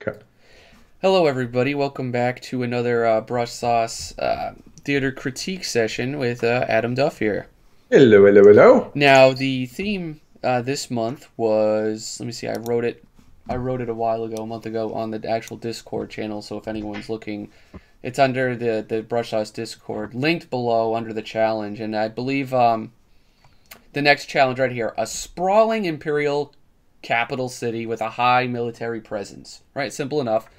Okay. Hello, everybody. Welcome back to another Brush Sauce theater critique session with Adam Duff here. Hello, hello, hello. Now, the theme this month was, let me see, I wrote it a while ago, a month ago, on the actual Discord channel. So if anyone's looking, it's under the Brush Sauce Discord, linked below under the challenge. And I believe the next challenge right here: a sprawling Imperial capital city with a high military presence. Right, simple enough.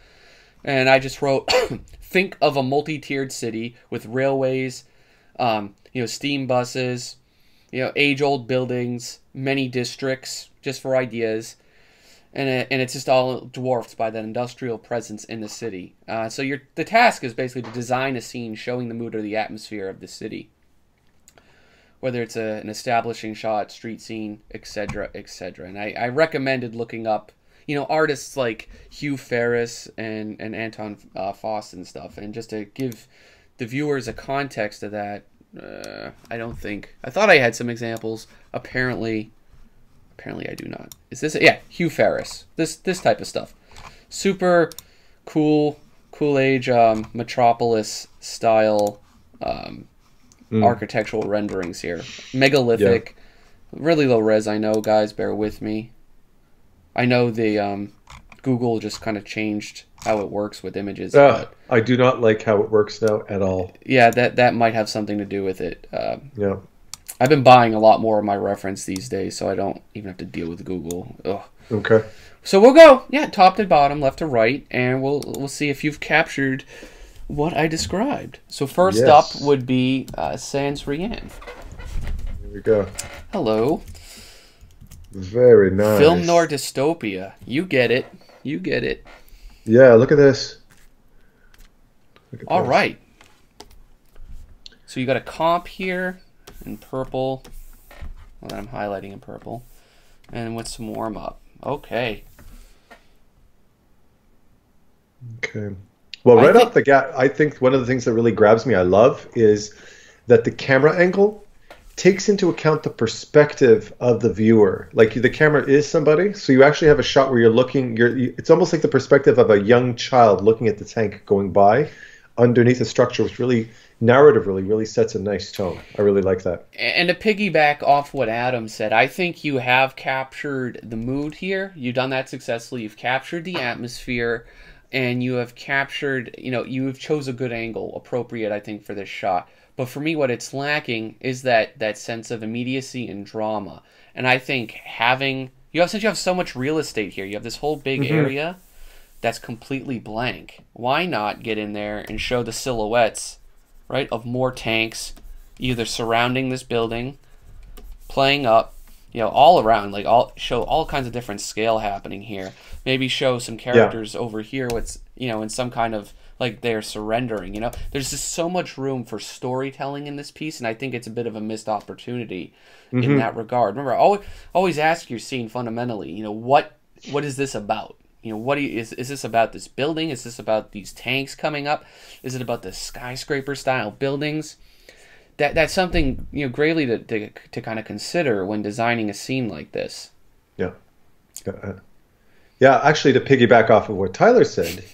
And I just wrote, think of a multi-tiered city with railways, steam buses, age-old buildings, many districts, just for ideas. And it's just all dwarfed by that industrial presence in the city. So the task is basically to design a scene showing the mood or the atmosphere of the city. Whether it's an establishing shot, street scene, etc., etc. And I recommended looking up artists like Hugh Ferris and Anton Faust and stuff. And just to give the viewers a context of that, I thought I had some examples. Apparently I do not. Is this, yeah, Hugh Ferris. This type of stuff. Super cool age Metropolis style architectural renderings here. Megalithic. Yeah. Really low res, I know, guys, bear with me. I know the Google just kind of changed how it works with images. I do not like how it works now at all. Yeah, that might have something to do with it. Yeah. I've been buying a lot more of my reference these days, so I don't even have to deal with Google. Ugh. Okay. So we'll go, top to bottom, left to right, and we'll see if you've captured what I described. So first up would be Sans Rien. Here we go. Hello. Very nice. Film noir dystopia. You get it. You get it. Yeah, look at this. All right. So you got a comp here in purple. Well, that I'm highlighting in purple. And with some warm up. Okay. Okay. Well, right off the gap, I think one of the things that really grabs me, I love, is that the camera angle takes into account the perspective of the viewer. Like the camera is somebody, so you actually have a shot where you're looking. It's almost like the perspective of a young child looking at the tank going by underneath a structure, which really narratively really sets a nice tone. I really like that. And to piggyback off what Adam said, I think you have captured the mood here. You've done that successfully. You've captured the atmosphere, and you have captured. You have chose a good angle, appropriate, I think, for this shot. But for me, what it's lacking is that sense of immediacy and drama. And I think since you have so much real estate here, you have this whole big area that's completely blank. Why not get in there and show the silhouettes, right, of more tanks, either surrounding this building, playing up, all around, show all kinds of different scale happening here. Maybe show some characters over here, in some kind of, like they're surrendering, There's just so much room for storytelling in this piece, and I think it's a bit of a missed opportunity in that regard. Remember, always ask your scene fundamentally, what is this about? Is this about this building? Is this about these tanks coming up? Is it about the skyscraper style buildings? That's something gravely to kind of consider when designing a scene like this. Yeah. Yeah, actually, to piggyback off of what Tyler said,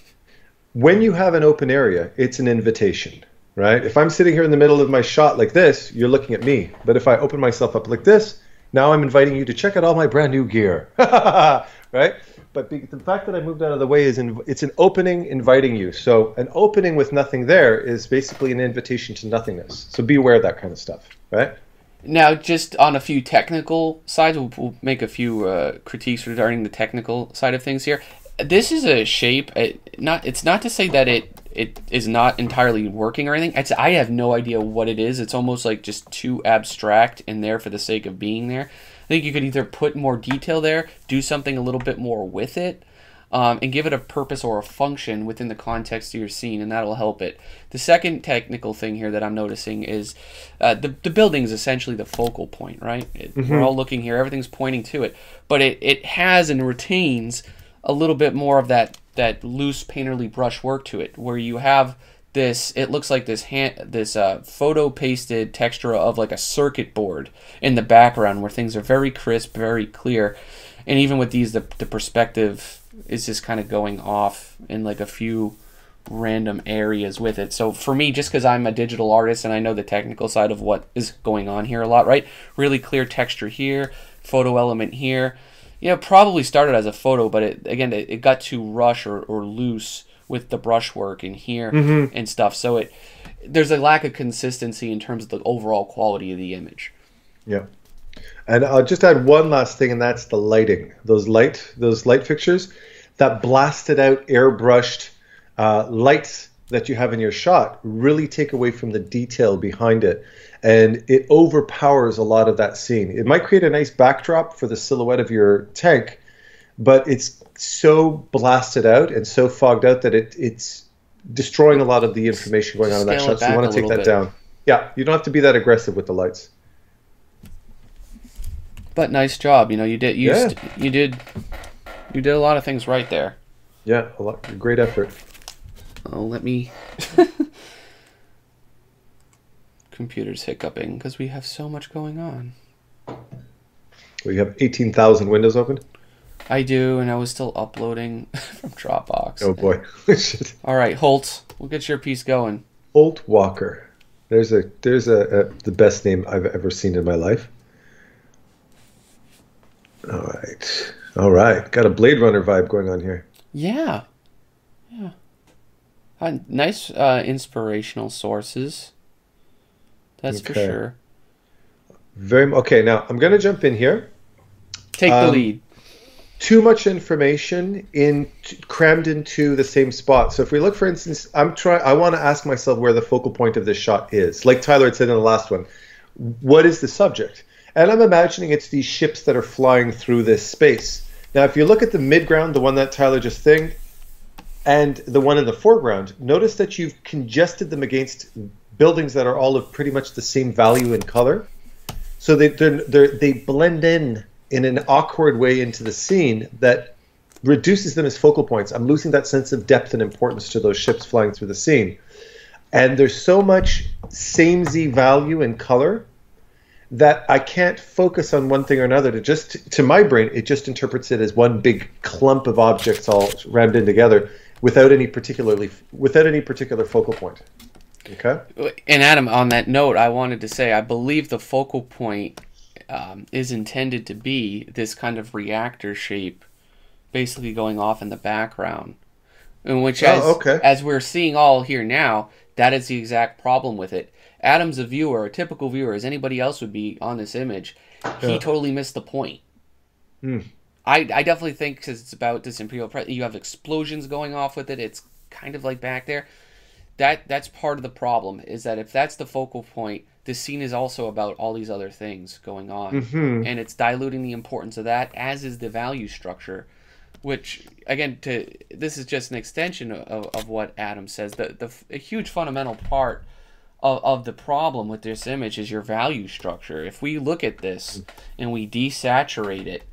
when you have an open area, it's an invitation, right? If I'm sitting here in the middle of my shot like this, you're looking at me. But if I open myself up like this, now I'm inviting you to check out all my brand new gear, right? But the fact that I moved out of the way it's an opening inviting you. So an opening with nothing there is basically an invitation to nothingness. So be aware of that kind of stuff, right? Now, just on a few technical sides, we'll make a few critiques regarding the technical side of things here. This is a shape. It's not to say that it is not entirely working or anything. I have no idea what it is. It's almost like just too abstract and there for the sake of being there. I think you could either put more detail there, do something a little bit more with it, and give it a purpose or a function within the context of your scene, and that'll help it. The second technical thing here that I'm noticing is the building is essentially the focal point, right? We're all looking here. Everything's pointing to it. But it has and retains a little bit more of that loose painterly brush work to it, where you have this, it looks like this photo pasted texture of like a circuit board in the background, where things are very crisp, very clear, And even with these, the perspective is just kind of going off in like a few random areas with it. So for me, just because I'm a digital artist and I know the technical side of what is going on here a lot, right? Really clear texture here, photo element here. You know, probably started as a photo, but it got too rush or loose with the brushwork in here and stuff. So there's a lack of consistency in terms of the overall quality of the image. Yeah. And I'll just add one last thing, and that's the lighting. Those light fixtures, that blasted out, airbrushed lights that you have in your shot really take away from the detail behind it. And it overpowers a lot of that scene. It might create a nice backdrop for the silhouette of your tank, but it's so blasted out and so fogged out that it's destroying a lot of the information going on in that shot. So you want to take that down. Yeah, you don't have to be that aggressive with the lights. But nice job. You know, you did a lot of things right there. Yeah, a lot. Great effort. Oh, let me. Computer's hiccuping because we have so much going on. We have 18,000 windows open. I do, and I was still uploading from Dropbox. Oh boy! All right, Holtz, we'll get your piece going. Holt Walker. There's the best name I've ever seen in my life. All right. Got a Blade Runner vibe going on here. Yeah. Nice inspirational sources. That's for sure. Okay. Now I'm going to jump in here. Take the lead. Too much information crammed into the same spot. So if we look, for instance, I want to ask myself where the focal point of this shot is. Like Tyler had said in the last one, what is the subject? And I'm imagining it's these ships that are flying through this space. Now, if you look at the midground, the one that Tyler just thinged, and the one in the foreground, notice that you've congested them against buildings that are all of pretty much the same value and color. So they blend in an awkward way into the scene that reduces them as focal points. I'm losing that sense of depth and importance to those ships flying through the scene. And there's so much samey value and color that I can't focus on one thing or another. To my brain, it just interprets it as one big clump of objects all rammed in together without any particular focal point. Okay. And Adam, on that note, I wanted to say I believe the focal point is intended to be this kind of reactor shape, basically going off in the background, in which as we're seeing all here now, that is the exact problem with it. Adam's a viewer, a typical viewer, as anybody else would be on this image. He totally missed the point. I definitely think, because it's about this Imperial, you have explosions going off with it. It's kind of like back there. That's part of the problem, is that if that's the focal point, the scene is also about all these other things going on. And it's diluting the importance of that, as is the value structure, which, again, this is just an extension of what Adam says. A huge fundamental part of the problem with this image is your value structure. If we look at this and we desaturate it,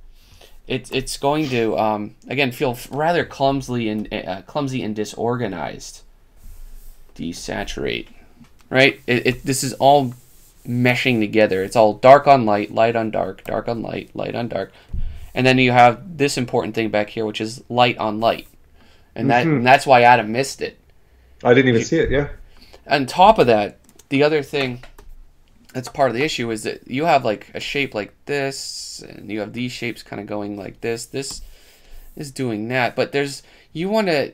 it's going to again feel rather clumsy and disorganized. Desaturate, right? This is all meshing together. It's all dark on light, light on dark, dark on light, light on dark, and then you have this important thing back here, which is light on light, and that's why Adam missed it. I didn't even see it. Yeah. On top of that, the other thing that's part of the issue is that you have like a shape like this, and you have these shapes kind of going like this. This is doing that, but you want to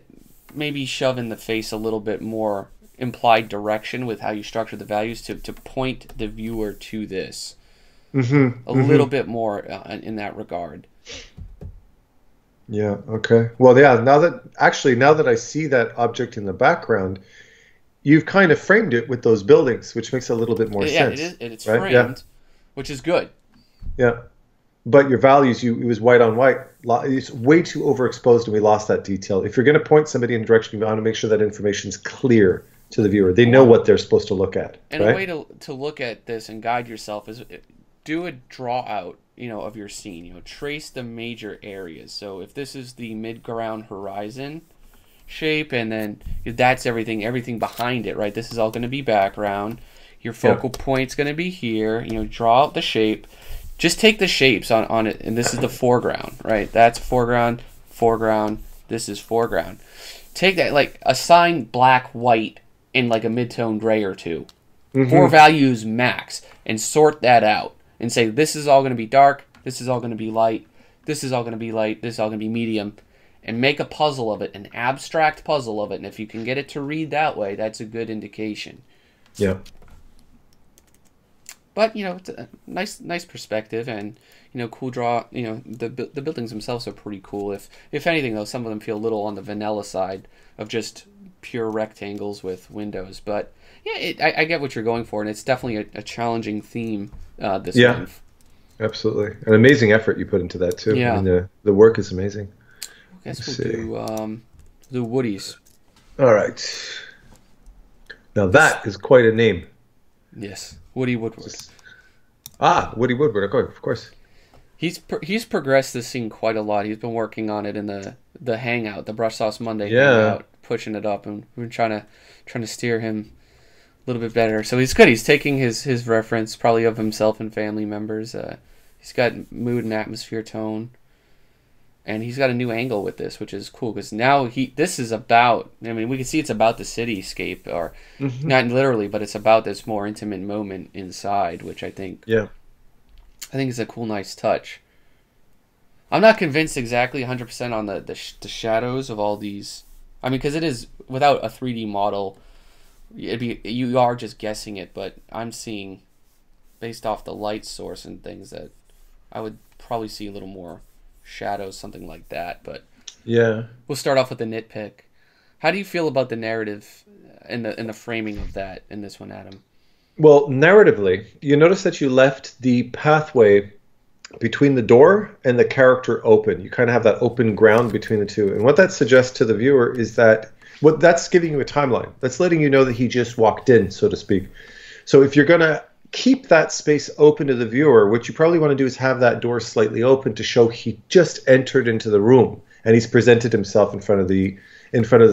maybe shove in the face a little bit more implied direction with how you structure the values to point the viewer to this a little bit more in that regard. Yeah. Okay. Well, yeah. Now that I see that object in the background, you've kind of framed it with those buildings, which makes a little bit more sense. Yeah, it's framed, which is good. Yeah. But your values, it was white on white. It's way too overexposed, and we lost that detail. If you're going to point somebody in a direction, you want to make sure that information's clear to the viewer. They know what they're supposed to look at. And a way to look at this and guide yourself is do a draw out, of your scene. Trace the major areas. So if this is the mid-ground horizon shape, and then that's everything behind it, right? This is all going to be background. Your focal point's going to be here. Draw out the shape. just take the shapes on it, and this is the foreground, right? That's foreground, foreground, this is foreground. Take that, like, assign black, white, and like a mid-tone gray or two. 4 values max, and sort that out. And say, this is all going to be dark, this is all going to be light, this is all going to be light, this is all going to be medium. And make a puzzle of it, an abstract puzzle of it. And if you can get it to read that way, that's a good indication. Yeah. But, you know, it's a nice perspective, and, you know, cool draw. You know, the buildings themselves are pretty cool. If anything, though, some of them feel a little on the vanilla side of just pure rectangles with windows. But yeah, I get what you're going for, and it's definitely a challenging theme this month. Absolutely, an amazing effort you put into that too. Yeah, I mean, the work is amazing. I guess we'll do Woodies. All right. Now that is quite a name. Yes, Woody Woodward. Woody Woodward, of course. He's progressed this scene quite a lot. He's been working on it in the Hangout, the Brush Sauce Monday Hangout, pushing it up, and we're trying to steer him a little bit better. So he's good. He's taking his reference probably of himself and family members. He's got mood and atmosphere tone, and he's got a new angle with this, which is cool because now this is about. I mean, we can see it's about the cityscape, or not literally, but it's about this more intimate moment inside, which I think. Yeah. I think it's a cool, nice touch. I'm not convinced exactly 100% on the shadows of all these. I mean, because it is without a 3D model, you are just guessing it. But I'm seeing, based off the light source and things, that I would probably see a little more shadows, something like that. But yeah, we'll start off with the nitpick. How do you feel about the narrative and the framing of that in this one, Adam? Well, narratively, you notice that you left the pathway between the door and the character open. You kind of have that open ground between the two. And what that suggests to the viewer is that that's giving you a timeline. That's letting you know that he just walked in, so to speak. So if you're going to keep that space open to the viewer, what you probably want to do is have that door slightly open to show he just entered into the room and he's presented himself in front of the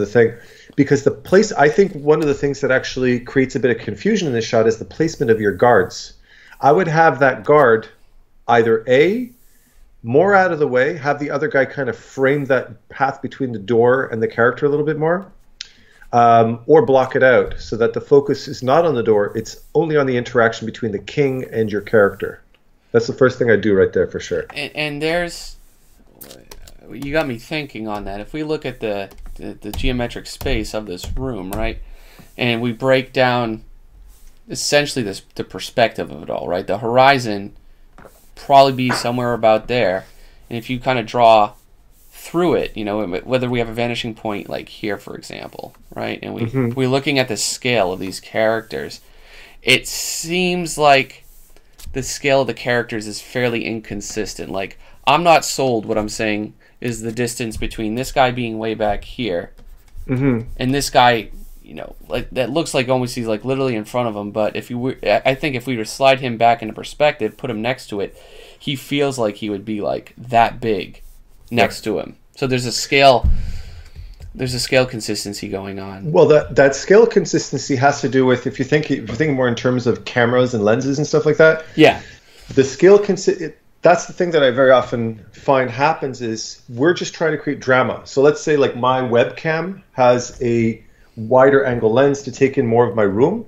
thing. Because the place, I think one of the things that actually creates a bit of confusion in this shot is the placement of your guards. I would have that guard either more out of the way, have the other guy kind of frame that path between the door and the character a little bit more, or block it out so that the focus is not on the door, it's only on the interaction between the king and your character. That's the first thing I do right there for sure. And you got me thinking on that. If we look at the geometric space of this room, right, and we break down essentially the perspective of it all, right, the horizon probably be somewhere about there, and if you kind of draw through it, you know, whether we have a vanishing point like here, for example, right, and we're looking at the scale of these characters, it seems like the scale of the characters is fairly inconsistent. Like, I'm not sold. What I'm saying is the distance between this guy being way back here and this guy, you know, like that looks like almost he's like literally in front of him. But I think if we were to slide him back into perspective, put him next to it, he feels like he would be like that big next to him. So there's a scale consistency going on. Well, that scale consistency has to do with if you think more in terms of cameras and lenses and stuff like that. Yeah, the scale that's the thing that I very often find happens is we're just trying to create drama. So let's say like my webcam has a wider angle lens to take in more of my room.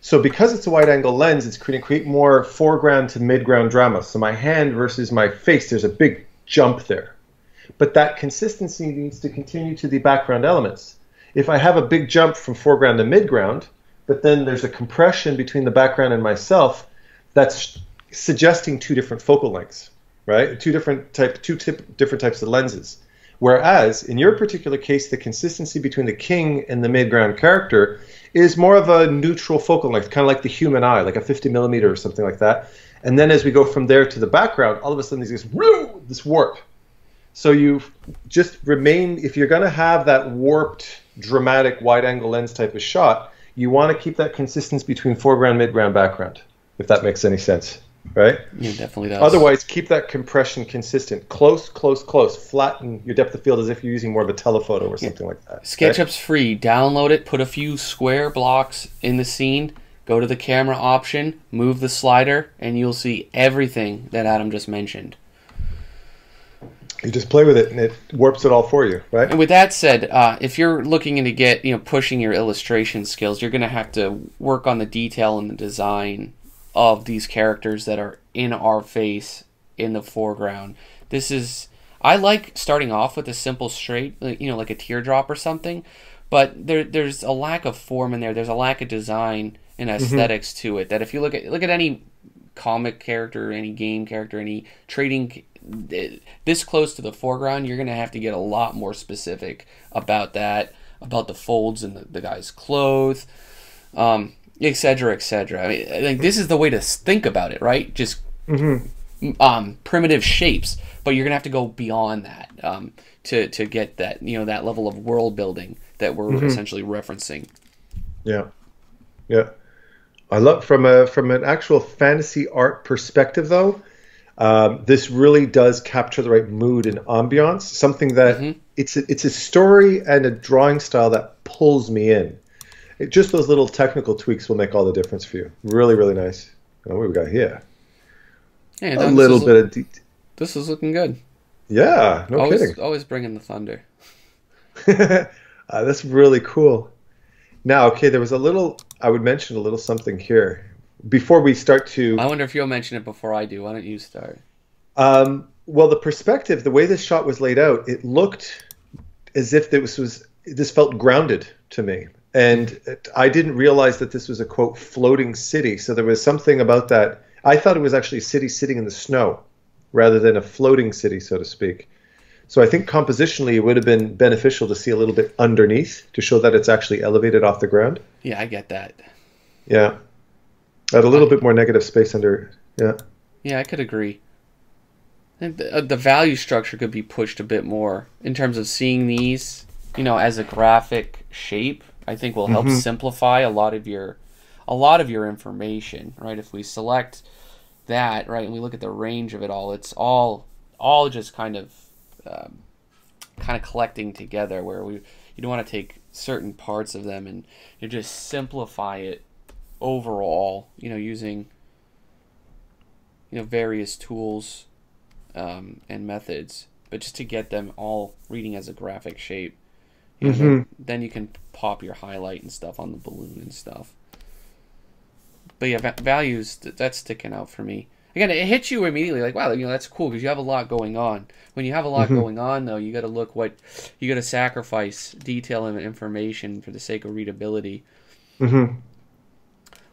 So because it's a wide angle lens, it's going to create more foreground to midground drama. So my hand versus my face, there's a big jump there. But that consistency needs to continue to the background elements. If I have a big jump from foreground to midground, but then there's a compression between the background and myself, that's suggesting two different focal lengths, right? Two different types of lenses. Whereas in your particular case, the consistency between the king and the midground character is more of a neutral focal length, kind of like the human eye, like a 50 millimeter or something like that. And then as we go from there to the background, all of a sudden there's this warp. So you just remain, if you're going to have that warped, dramatic, wide-angle lens type of shot, you want to keep that consistency between foreground, midground, background, if that makes any sense, right? Yeah, definitely does. Otherwise, keep that compression consistent. Close, close, close. Flatten your depth of field as if you're using more of a telephoto or something like that. SketchUp's free. Download it, put a few square blocks in the scene, go to the camera option, move the slider, and you'll see everything that Adam just mentioned. You just play with it, and it warps it all for you, right? And with that said, if you're looking to get, pushing your illustration skills, you're going to have to work on the detail and the design of these characters that are in our face in the foreground. I like starting off with a simple straight, like a teardrop or something, but there's a lack of form in there. There's a lack of design and aesthetics to it. That if you look at any comic character, any game character, any trading this close to the foreground, you're going to have to get a lot more specific about that, about the folds in the guy's clothes, etc., etc. I mean, I think this is the way to think about it, right? Just primitive shapes, but you're going to have to go beyond that to get that, that level of world building that we're essentially referencing. Yeah, yeah. I love from an actual fantasy art perspective, though. This really does capture the right mood and ambiance. Something that it's a story and a drawing style that pulls me in. Just those little technical tweaks will make all the difference for you. Really, really nice. Oh, what we got here? Hey, a little bit of detail. This is looking good. Yeah, no kidding. Always bringing the thunder. That's really cool. Now, okay, there was I would mention a little something here. Before we start to... I wonder if you'll mention it before I do. Why don't you start? Well, the perspective, the way this shot was laid out, it looked as if this felt grounded to me. And I didn't realize that this was a, quote, floating city. So there was something about that. I thought it was actually a city sitting in the snow rather than a floating city, so to speak. So I think compositionally it would have been beneficial to see a little bit underneath to show that it's actually elevated off the ground. Yeah, I get that. Yeah. At a little bit more negative space under, yeah. Yeah, I could agree. I think the value structure could be pushed a bit more in terms of seeing these, as a graphic shape. I think will help simplify a lot of your information, right? If we select that, right, and we look at the range of it all, it's all just kind of collecting together. Where you don't want to take certain parts of them and you just simplify it overall, using various tools and methods, but just to get them all reading as a graphic shape. Then you can pop your highlight and stuff on the balloon and stuff. But yeah, values, that's sticking out for me. Again, it hits you immediately, like, wow, that's cool because you have a lot going on. When you have a lot going on, though, you got to look you got to sacrifice detail and information for the sake of readability.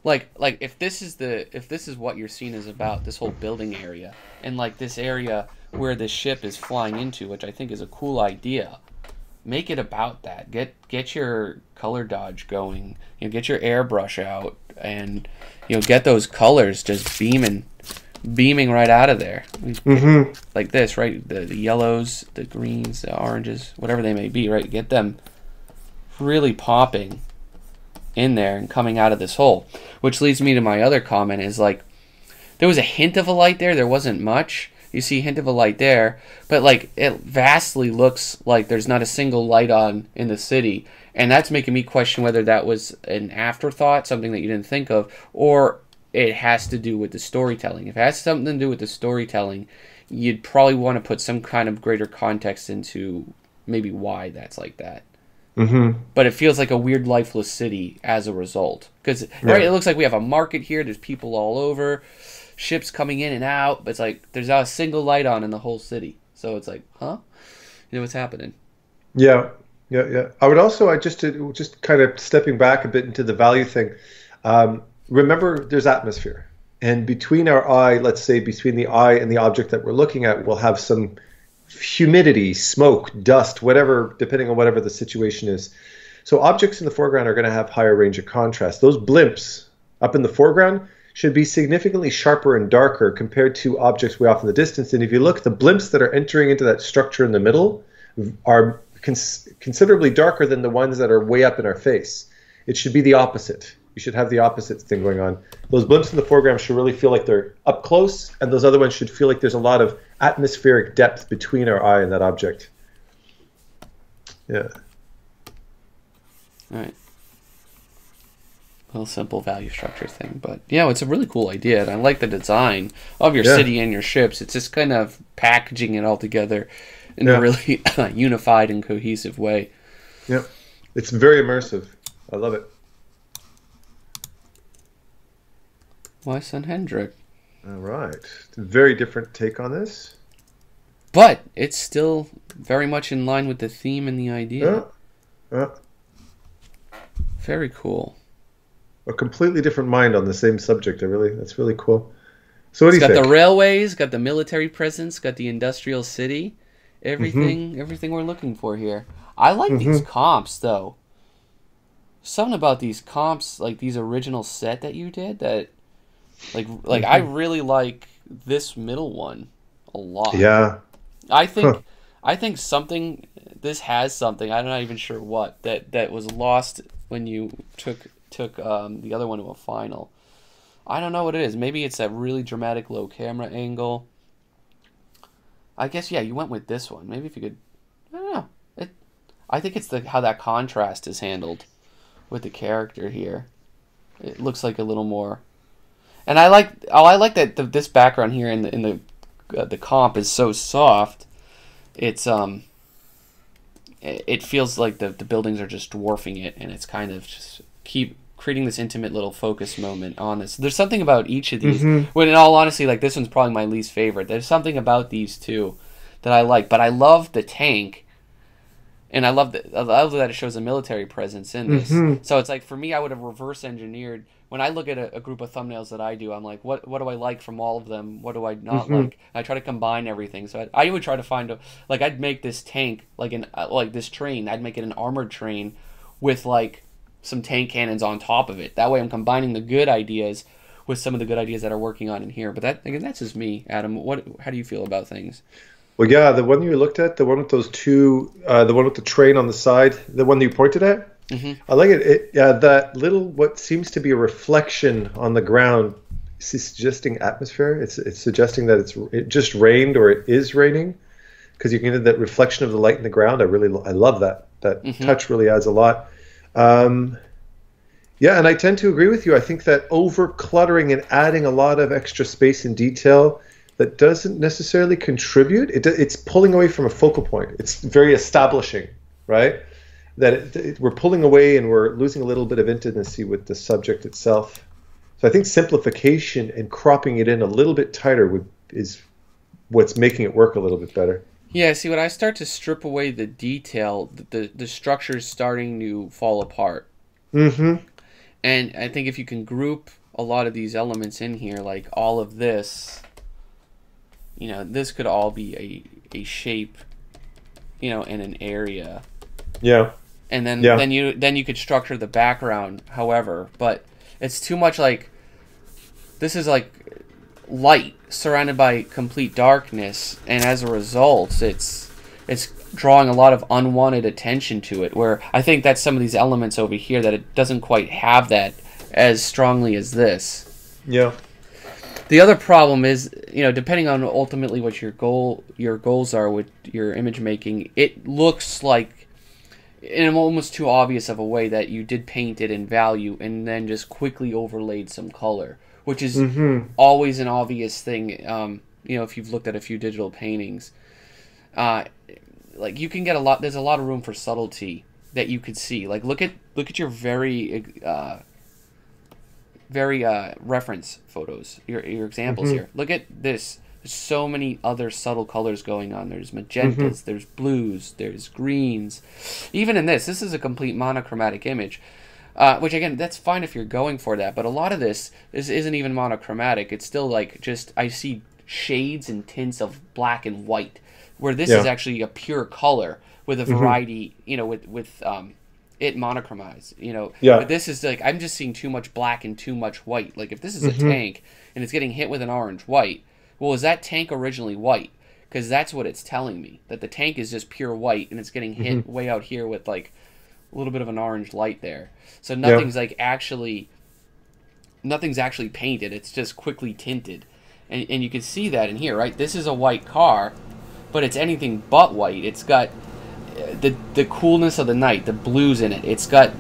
Like if this is what your scene is about, this whole building area, and like this area where the ship is flying into, which I think is a cool idea. Make it about that. Get your color dodge going. Get your airbrush out, and get those colors just beaming right out of there. Like this, right? The yellows, the greens, the oranges, whatever they may be, right? Get them really popping in there and coming out of this hole. Which leads me to my other comment is like, there was a hint of a light there. There wasn't much. You see a hint of a light there, but like it vastly looks like there's not a single light on in the city, and that's making me question whether that was an afterthought, something that you didn't think of, or it has to do with the storytelling. If it has something to do with the storytelling, you'd probably want to put some kind of greater context into maybe why that's like that. But it feels like a weird, lifeless city as a result, because right, it looks like we have a market here. There's people all over. Ships coming in and out, but it's like there's not a single light on in the whole city. So it's like, huh? What's happening? Yeah. I would also, just kind of stepping back a bit into the value thing. Remember, there's atmosphere, and between our eye, let's say between the eye and the object that we're looking at, we'll have some humidity, smoke, dust, whatever, depending on whatever the situation is. So objects in the foreground are going to have higher range of contrast. Those blimps up in the foreground should be significantly sharper and darker compared to objects way off in the distance. And if you look, the blimps that are entering into that structure in the middle are considerably darker than the ones that are way up in our face. It should be the opposite. You should have the opposite thing going on. Those blimps in the foreground should really feel like they're up close, and those other ones should feel like there's a lot of atmospheric depth between our eye and that object. Yeah. All right. little simple value structure thing. But yeah, it's a really cool idea, and I like the design of your city and your ships. It's just kind of packaging it all together in a really unified and cohesive way. Yeah, it's very immersive. I love it. My son Hendrik. All right, it's a very different take on this, but it's still very much in line with the theme and the idea. Very cool. A completely different mind on the same subject. That's really cool. So what do you think? Got the railways, got the military presence, got the industrial city. Everything we're looking for here. I like these comps though. Something about these comps, like these original set that you did, that like I really like this middle one a lot. Yeah. I think this has something, I'm not even sure what, that was lost when you took the other one to a final. I don't know what it is. Maybe it's that really dramatic low camera angle. I guess, yeah, you went with this one. Maybe if you could, I don't know. I think it's how that contrast is handled with the character here. It looks like a little more, and I like that this background here in the comp is so soft. It feels like the buildings are just dwarfing it, and it's kind of just keep creating this intimate little focus moment on this. There's something about each of these. When in all honesty, like this one's probably my least favorite. There's something about these two that I like, but I love the tank, and I love that it shows a military presence in this. So it's like for me, I would have reverse engineered. When I look at a group of thumbnails that I do, I'm like, what do I like from all of them? What do I not like? I try to combine everything. So I would try to find I'd make this tank like this train. I'd make it an armored train with like some tank cannons on top of it. That way I'm combining the good ideas with some of the good ideas that are working on in here. But that's just me, Adam. How do you feel about things? Well, yeah, the one you looked at, the one with those two, the one with the train on the side, the one that you pointed at, I like it. That little, what seems to be a reflection on the ground, suggesting atmosphere. It's suggesting that it just rained or it is raining, because you can get that reflection of the light in the ground. I love that. That touch really adds a lot. Yeah, and I tend to agree with you. I think that over cluttering and adding a lot of extra space and detail that doesn't necessarily contribute, it's pulling away from a focal point. It's very establishing, right? That we're pulling away and we're losing a little bit of intimacy with the subject itself. So I think simplification and cropping it in a little bit tighter is what's making it work a little bit better. Yeah, see, when I start to strip away the detail, the structure's starting to fall apart. And I think if you can group a lot of these elements in here, like all of this, this could all be a shape, in an area. Yeah. And then you could structure the background however, but it's too much like, this is like light surrounded by complete darkness, and as a result it's drawing a lot of unwanted attention to it, where I think that's some of these elements over here that it doesn't quite have that as strongly as this. Yeah. The other problem is, depending on ultimately what your goals are with your image making, it looks like in an almost too obvious of a way that you did paint it in value and then just quickly overlaid some color, which is always an obvious thing. If you've looked at a few digital paintings, like you can get there's a lot of room for subtlety that you could see. Like look at your very reference photos, your examples here. Look at this. There's so many other subtle colors going on. There's magentas, there's blues, there's greens. Even in this is a complete monochromatic image, which again, that's fine if you're going for that. But a lot of this isn't even monochromatic. It's still like just, I see shades and tints of black and white, where this is actually a pure color with a variety, with it monochromized, But this is like, I'm just seeing too much black and too much white. Like if this is a tank and it's getting hit with an orange white, well, is that tank originally white? Because that's what it's telling me, that the tank is just pure white and it's getting hit way out here with like a little bit of an orange light there. So nothing's actually painted. It's just quickly tinted. And you can see that in here, right? This is a white car, but it's anything but white. It's got, the coolness of the night, the blues in it. It's got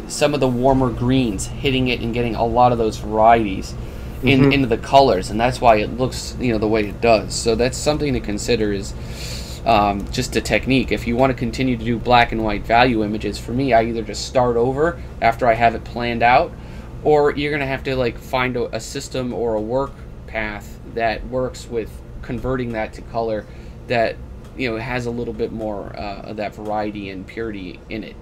some of the warmer greens hitting it and getting a lot of those varieties into the colors, and that's why it looks the way it does. So that's something to consider, is just a technique. If you want to continue to do black and white value images, for me, I either just start over after I have it planned out, or you're gonna have to like find a system or a work path that works with converting that to color that has a little bit more of that variety and purity in it.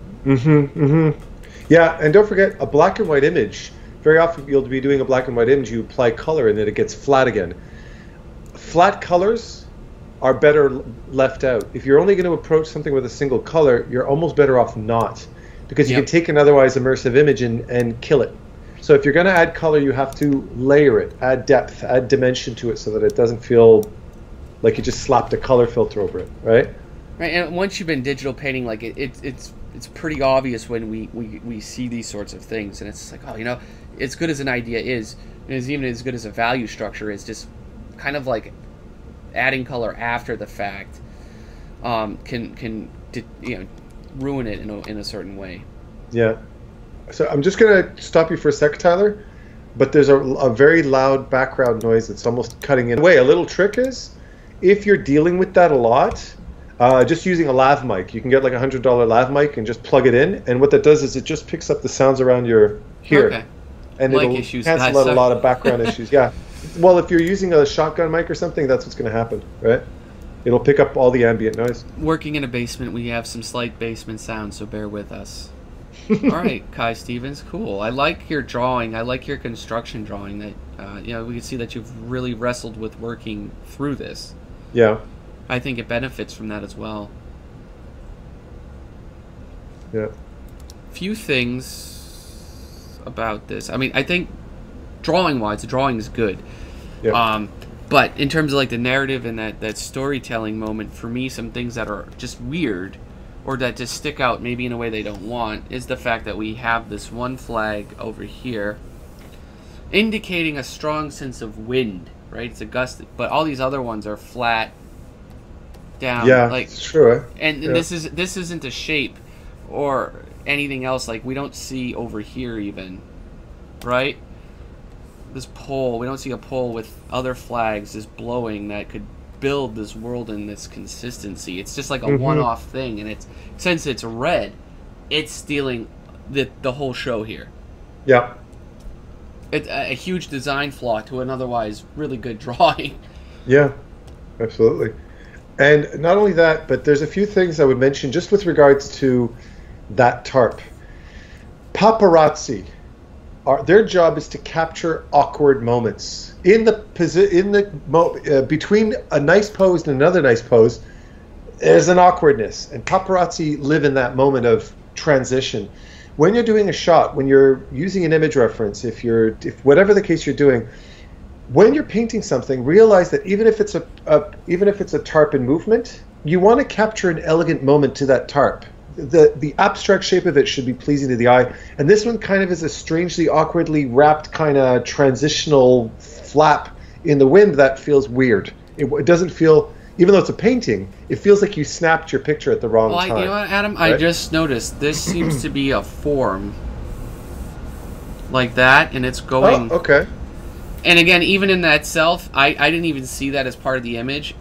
Yeah, and don't forget, a black and white image, very often you'll be doing a black and white image, you apply color and then it gets flat again. Flat colors are better left out. If you're only going to approach something with a single color, you're almost better off not, because you can take an otherwise immersive image and kill it. So if you're going to add color, you have to layer it, add depth, add dimension to it, so that it doesn't feel like you just slapped a color filter over it, right? Right, and once you've been digital painting, like it's pretty obvious when we see these sorts of things, and it's like, oh, as good as an idea is, and is even as good as a value structure is, just kind of like adding color after the fact can ruin it in a certain way. Yeah. So I'm just gonna stop you for a sec, Tyler, but there's a very loud background noise that's almost cutting in. A little trick is, if you're dealing with that a lot, just using a lav mic. You can get like $100 lav mic and just plug it in, and what that does is it just picks up the sounds around your ear, and it'll cancel out a lot of background issues. Yeah. Well, if you're using a shotgun mic or something, that's what's going to happen, right? It'll pick up all the ambient noise. Working in a basement, we have some slight basement sound, so bear with us. All right, Kai Stevens, cool. I like your drawing. I like your construction drawing. That we can see that you've really wrestled with working through this. Yeah. I think it benefits from that as well. Yeah. Few things about this. I mean, I think drawing-wise, the drawing is good. Yeah. But in terms of like the narrative and that storytelling moment, for me, some things that are just weird, or that just stick out maybe in a way they don't want, is the fact that we have this one flag over here indicating a strong sense of wind, right? It's a gust, but all these other ones are flat down. Yeah, like, sure. And this isn't a shape or anything else like we don't see over here even, right? This pole, we don't see a pole with other flags just blowing that could build this world in this consistency. It's just like a one-off thing, and it's, since it's red, it's stealing the whole show here. Yeah. It's a huge design flaw to an otherwise really good drawing. Yeah, absolutely. And not only that, but there's a few things I would mention just with regards to that tarp. Paparazzi, their job is to capture awkward moments between a nice pose and another nice pose. There's an awkwardness, and paparazzi live in that moment of transition. When you're doing a shot, when you're using an image reference, if whatever the case you're doing, when you're painting something, realize that even if it's a tarp in movement, you want to capture an elegant moment to that tarp. The abstract shape of it should be pleasing to the eye, and this one kind of is a strangely awkwardly wrapped kind of transitional flap in the wind that feels weird. It doesn't feel, even though it's a painting, it feels like you snapped your picture at the wrong time. You know what, Adam? Right? I just noticed this seems to be a form like that, and it's going. Oh, okay. And again, even in that itself, I didn't even see that as part of the image.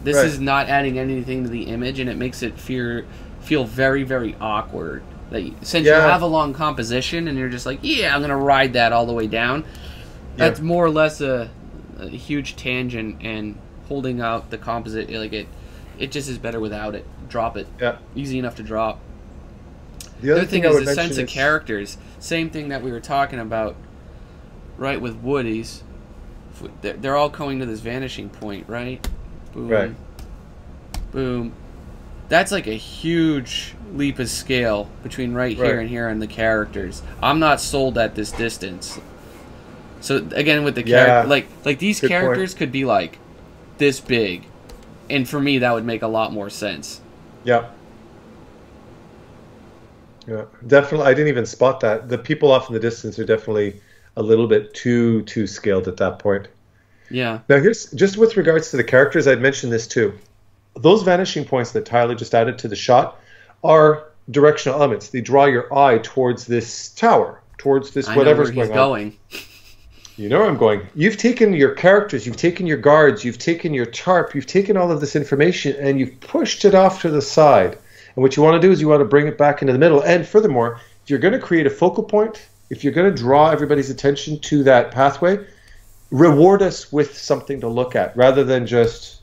This is not adding anything to the image, and it makes it feel very, very awkward. Since you have a long composition, and you're just like, I'm going to ride that all the way down. That's more or less a huge tangent, and holding out the composite, like it just is better without it. Drop it. Yeah. Easy enough to drop. The other thing is the sense of characters. Same thing that we were talking about, right, with Woody's. They're all going to this vanishing point, right? Boom. Right. Boom. That's like a huge leap of scale between right here and here and the characters. I'm not sold at this distance. So again, with the character, like these characters could be like this big, and for me that would make a lot more sense. Yeah. Yeah, definitely. I didn't even spot that. The people off in the distance are definitely a little bit too scaled at that point. Yeah. Now here's, just with regards to the characters, I'd mentioned this too. Those vanishing points that Tyler just added to the shot are directional elements. They draw your eye towards this tower, towards this whatever's going on. Going. You know where I'm going. You've taken your characters, you've taken your guards, you've taken your tarp, you've taken all of this information, and you've pushed it off to the side. And what you want to do is you want to bring it back into the middle. And furthermore, if you're going to create a focal point, if you're going to draw everybody's attention to that pathway, reward us with something to look at rather than just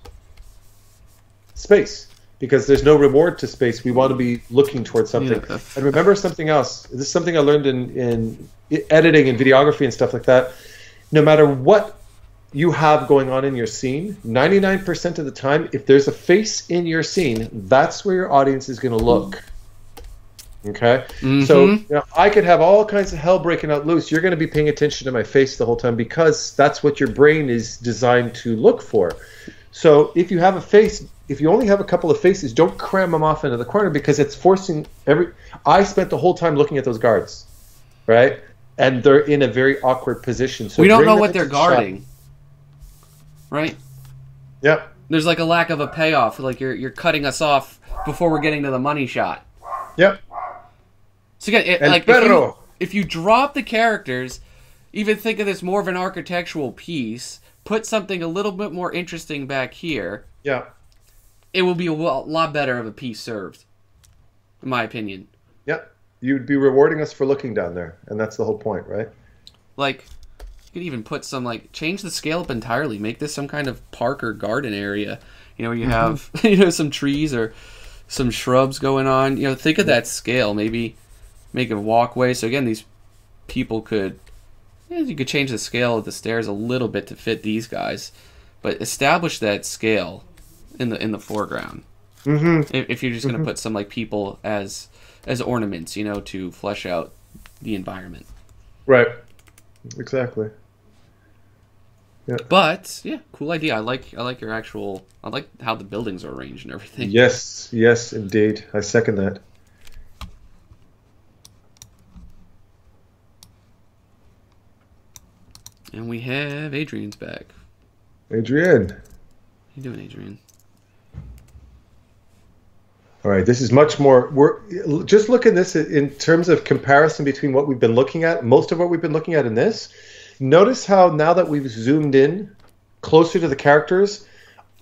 space. Because there's no reward to space. We want to be looking towards something. Yeah. And remember something else. This is something I learned in editing and videography and stuff like that. No matter what you have going on in your scene, 99% of the time, if there's a face in your scene, that's where your audience is going to look. Okay? Mm-hmm. So you know, I could have all kinds of hell breaking out loose. You're going to be paying attention to my face the whole time because that's what your brain is designed to look for. So if you have a face, if you only have a couple of faces, don't cram them off into the corner because it's forcing I spent the whole time looking at those guards, right? And they're in a very awkward position. So we don't know what they're guarding, right? Yeah. There's like a lack of a payoff. Like you're cutting us off before we're getting to the money shot. Yep. So again, if you drop the characters, even think of this more of an architectural piece, put something a little bit more interesting back here. Yeah. It will be a lot better of a piece served, in my opinion. Yep. You'd be rewarding us for looking down there, and that's the whole point, right? Like, you could even put some, like, change the scale up entirely. Make this some kind of park or garden area. You know, you have, some trees or some shrubs going on. You know, think of that scale. Maybe make a walkway. So, again, these people could, you could change the scale of the stairs a little bit to fit these guys. But establish that scale in the foreground. Mm-hmm. If you're just going to put some, like, people as ornaments, to flesh out the environment. Right. Exactly. Yeah. But yeah, cool idea. I like your actual. I like how the buildings are arranged and everything. Yes, indeed. I second that. And we have Adrian's back. Adrian. How you doing, Adrian? All right, this is much more. We're just look at this in terms of comparison between what we've been looking at. Most of what we've been looking at in this. Notice how now that we've zoomed in closer to the characters,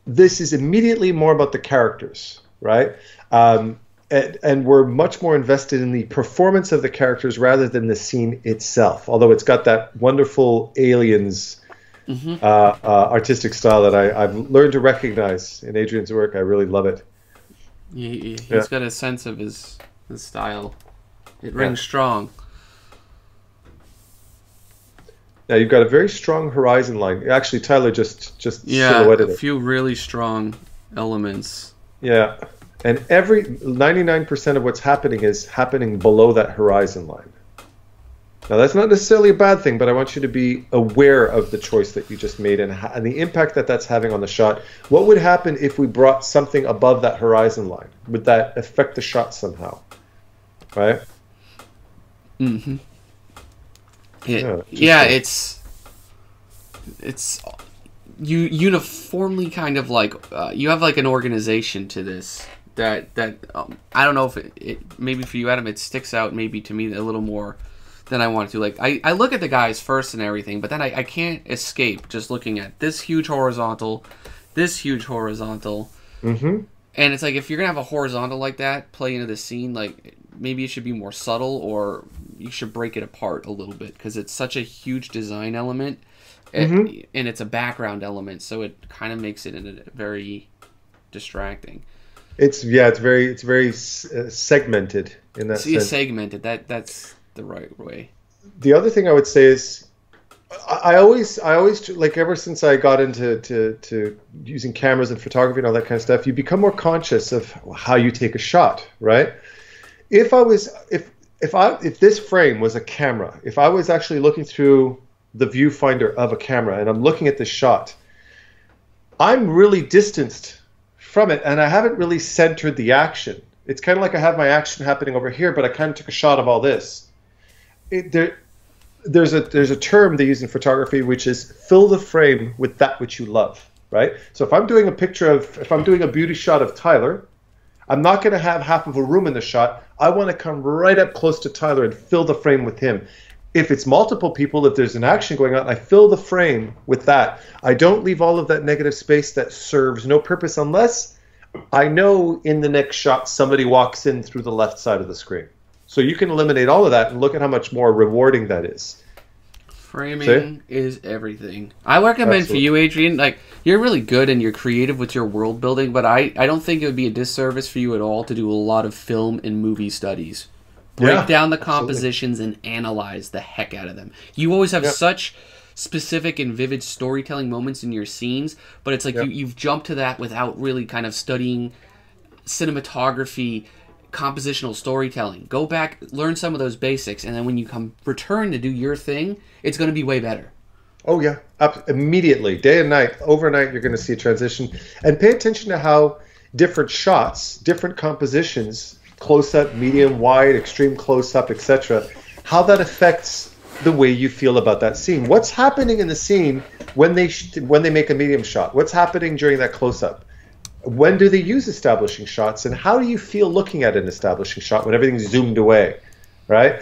this is immediately more about the characters, right? And we're much more invested in the performance of the characters rather than the scene itself. Although it's got that wonderful Aliens artistic style that I've learned to recognize in Adrian's work. I really love it. He's got a sense of his style. It rings strong. Now you've got a very strong horizon line. Actually, Tyler just silhouetted it. A few really strong elements. Yeah, and every 99% of what's happening is happening below that horizon line. Now that's not necessarily a bad thing, but I want you to be aware of the choice that you just made and the impact that that's having on the shot. What would happen if we brought something above that horizon line? Would that affect the shot somehow? Right? Mm-hmm. It's you uniformly kind of like you have like an organization to this that I don't know if it maybe for you, Adam, it sticks out maybe to me a little more than I want to. Like I look at the guys first and everything, but then I can't escape just looking at this huge horizontal, mm-hmm. And it's like if you're gonna have a horizontal like that play into the scene, like maybe it should be more subtle, or you should break it apart a little bit because it's such a huge design element, and it's a background element, so it kind of makes it very distracting. It's very segmented in that sense. Segmented. That's the right way. The other thing I would say is, I always like ever since I got into to using cameras and photography and all that kind of stuff, you become more conscious of how you take a shot, right? If this frame was a camera, if I was actually looking through the viewfinder of a camera and I'm looking at this shot, I'm really distanced from it and I haven't really centered the action. It's kind of like I have my action happening over here, but I kind of took a shot of all this. There's a term they use in photography, which is fill the frame with that which you love, right? So if I'm doing a beauty shot of Tyler, I'm not going to have half of a room in the shot. I want to come right up close to Tyler and fill the frame with him. If it's multiple people, if there's an action going on, I fill the frame with that. I don't leave all of that negative space that serves no purpose unless I know in the next shot somebody walks in through the left side of the screen. So you can eliminate all of that and look at how much more rewarding that is. Framing is everything. I recommend for you, Adrian, like, you're really good and you're creative with your world building, but I don't think it would be a disservice for you at all to do a lot of film and movie studies. Break down the compositions and analyze the heck out of them. You always have such specific and vivid storytelling moments in your scenes, but it's like you've jumped to that without really kind of studying cinematography, compositional storytelling. Go back, learn some of those basics, and then when you return to do your thing, it's going to be way better. Oh yeah, immediately, day and night, overnight, you're going to see a transition. And pay attention to how different shots, different compositions, close-up, medium, wide, extreme close-up, etc., how that affects the way you feel about that scene. What's happening in the scene when they make a medium shot? What's happening during that close-up? When do they use establishing shots, and how do you feel looking at an establishing shot when everything's zoomed away, right?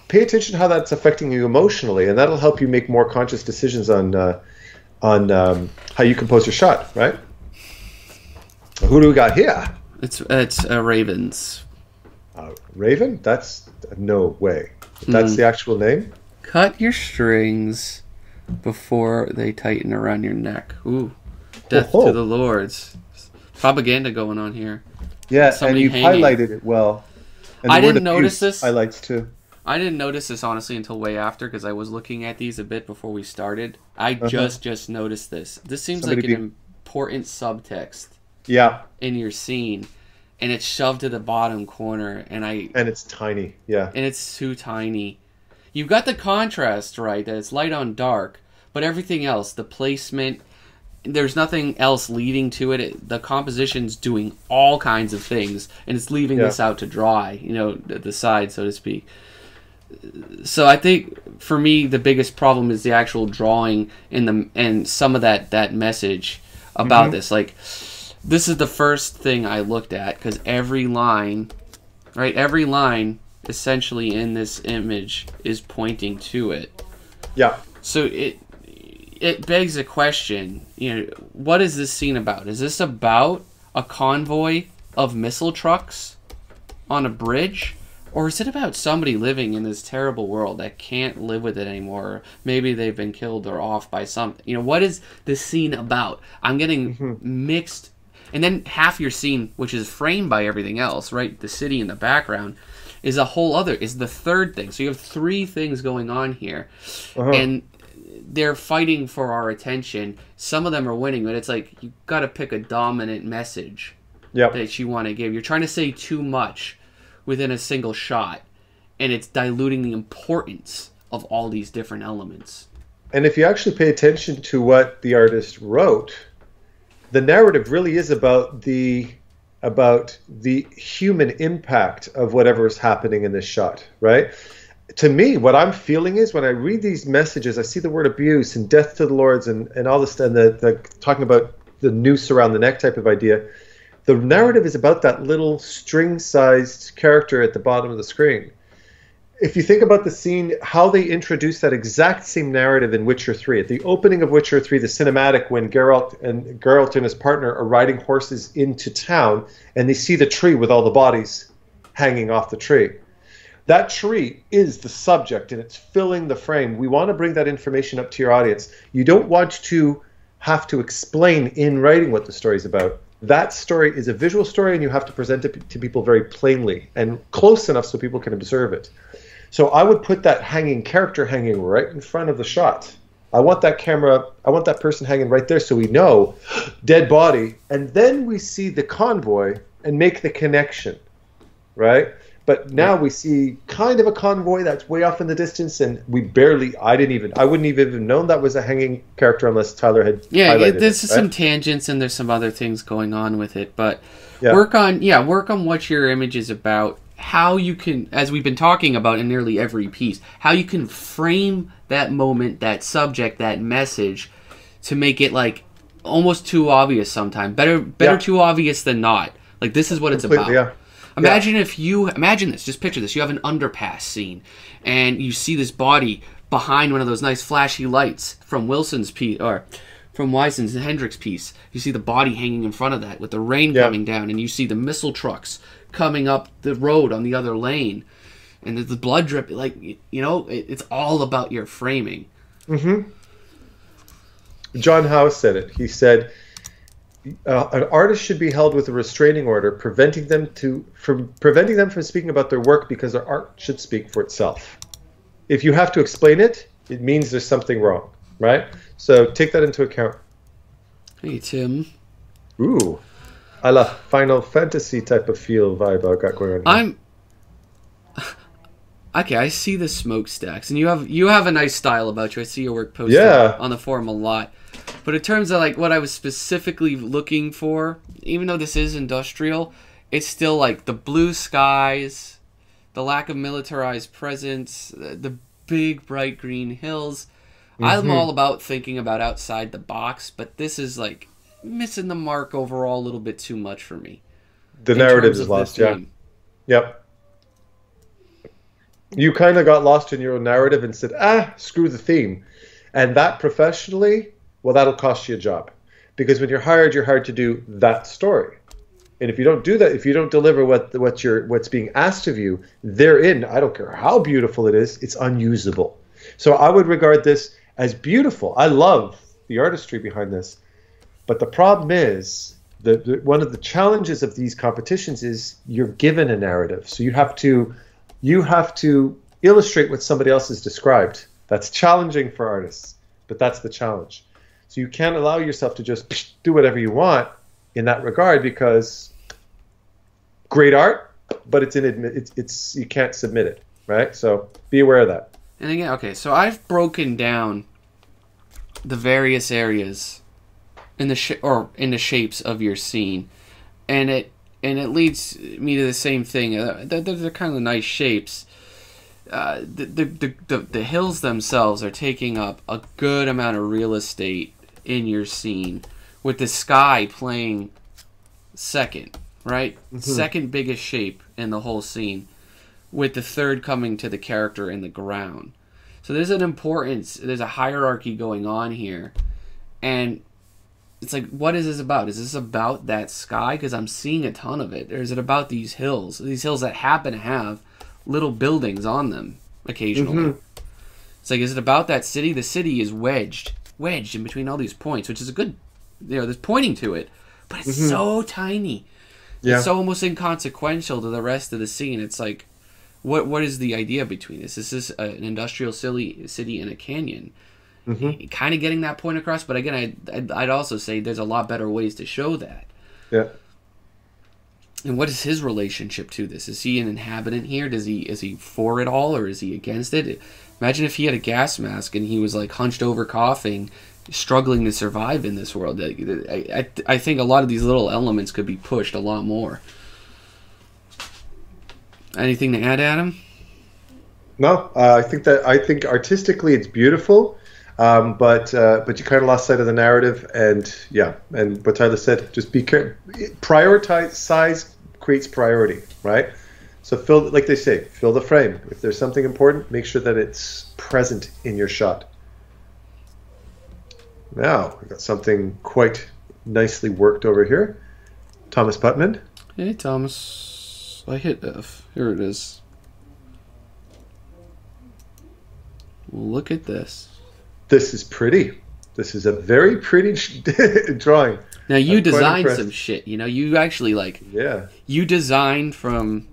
Pay attention to how that's affecting you emotionally, and that'll help you make more conscious decisions on how you compose your shot, right? Who do we got here? It's Ravens. Raven? That's no way. That's the actual name? Cut your strings before they tighten around your neck. Ooh. Death to the Lords. Propaganda going on here. Yeah, and you've highlighted it well. And I didn't notice this. Highlights too. I didn't notice this, honestly, until way after, because I was looking at these a bit before we started. I just noticed this. This seems like an important subtext in your scene, and it's shoved to the bottom corner, and it's tiny, and it's too tiny. You've got the contrast right, that it's light on dark, but everything else, the placement, there's nothing else leading to it. The composition's doing all kinds of things, and it's leaving this out to dry, the side, so to speak. So I think for me the biggest problem is the actual drawing and some of that message about this. Like, this is the first thing I looked at, because every line essentially in this image is pointing to it. Yeah. So it begs a question, what is this scene about? Is this about a convoy of missile trucks on a bridge? Or is it about somebody living in this terrible world that can't live with it anymore? Maybe they've been killed or off by something. What is this scene about? I'm getting mixed. And then half your scene, which is framed by everything else, right? The city in the background, is the third thing. So you have three things going on here. And they're fighting for our attention. Some of them are winning, but it's like, you've got to pick a dominant message that you want to give. You're trying to say too much within a single shot, and it's diluting the importance of all these different elements. And if you actually pay attention to what the artist wrote, the narrative really is about the human impact of whatever is happening in this shot, right? To me, what I'm feeling is, when I read these messages, I see the word abuse and death to the lords and all this, and the talking about the noose around the neck type of idea. The narrative is about that little string-sized character at the bottom of the screen. If you think about the scene, how they introduce that exact same narrative in Witcher 3. At the opening of Witcher 3, the cinematic, when Geralt and his partner are riding horses into town, and they see the tree with all the bodies hanging off the tree. That tree is the subject, and it's filling the frame. We want to bring that information up to your audience. You don't want to have to explain in writing what the story is about. That story is a visual story, and you have to present it to people very plainly and close enough so people can observe it. So I would put that character hanging right in front of the shot. I want that person hanging right there, so we know, dead body, and then we see the convoy and make the connection, right? But now we see kind of a convoy that's way off in the distance, and I wouldn't even known that was a hanging character unless Tyler had highlighted there's some tangents and there's some other things going on with it, but work on what your image is about, how you can, as we've been talking about in nearly every piece, how you can frame that moment, that subject, that message, to make it like almost too obvious sometimes. Better too obvious than not. Like, this is what it's Completely, about. yeah. Imagine imagine this, just picture this. You have an underpass scene, and you see this body behind one of those nice flashy lights from Wilson's piece, or from Weissen's and Hendrik's piece. You see the body hanging in front of that with the rain coming down, and you see the missile trucks coming up the road on the other lane, and the blood drip. Like, you know, it's all about your framing. Mm-hmm. John Howe said it. He said, an artist should be held with a restraining order, preventing them from speaking about their work, because their art should speak for itself. If you have to explain it, it means there's something wrong, right? So take that into account. Hey, Tim. Ooh, I love Final Fantasy type of feel vibe I got going on here. Okay, I see the smokestacks, and you have a nice style about you. I see your work posted on the forum a lot. But in terms of like what I was specifically looking for, even though this is industrial, it's still like the blue skies, the lack of militarized presence, the big bright green hills. Mm-hmm. I'm all about thinking about outside the box, but this is like missing the mark overall a little bit too much for me. The narrative is lost, yeah. Yep. You kind of got lost in your own narrative and said, screw the theme. And that professionally, well, that'll cost you a job. Because when you're hired to do that story. And if you don't do that, if you don't deliver what's being asked of you, therein, I don't care how beautiful it is, it's unusable. So I would regard this as beautiful. I love the artistry behind this. But the problem is, one of the challenges of these competitions is you're given a narrative. So you have to illustrate what somebody else has described. That's challenging for artists, but that's the challenge. So you can't allow yourself to just do whatever you want in that regard, because great art, but it's you can't submit it, right? So be aware of that. And again, okay, so I've broken down the various areas in the shapes of your scene, and it leads me to the same thing. They're kind of nice shapes. The hills themselves are taking up a good amount of real estate in your scene, with the sky playing second, right? Mm-hmm. Second biggest shape in the whole scene, with the third coming to the character in the ground. So there's a hierarchy going on here, and it's like, what is this about? Is this about that sky? Because I'm seeing a ton of it. Or is it about these hills that happen to have little buildings on them occasionally? Mm-hmm. It's like, is it about that city? The city is wedged in between all these points, which is a good, there's pointing to it, but it's so tiny. Yeah. It's so almost inconsequential to the rest of the scene. It's like, what is the idea between this? Is this an industrial city in a canyon? Mm-hmm. Kind of getting that point across, but again, I'd also say there's a lot better ways to show that. Yeah. And what is his relationship to this? Is he an inhabitant here? Is he for it all, or is he against it? Imagine if he had a gas mask and he was like hunched over, coughing, struggling to survive in this world. I think a lot of these little elements could be pushed a lot more. Anything to add, Adam? No, I think artistically it's beautiful. But you kind of lost sight of the narrative, and what Tyler said, just be careful. Prioritize. Size creates priority, right? So like they say, fill the frame. If there's something important, make sure that it's present in your shot. Now we've got something quite nicely worked over here. Thomas Putman. Hey, Thomas. I hit F. Here it is. Look at this. This is pretty. This is a very pretty drawing. Now you designed some shit. You actually you designed from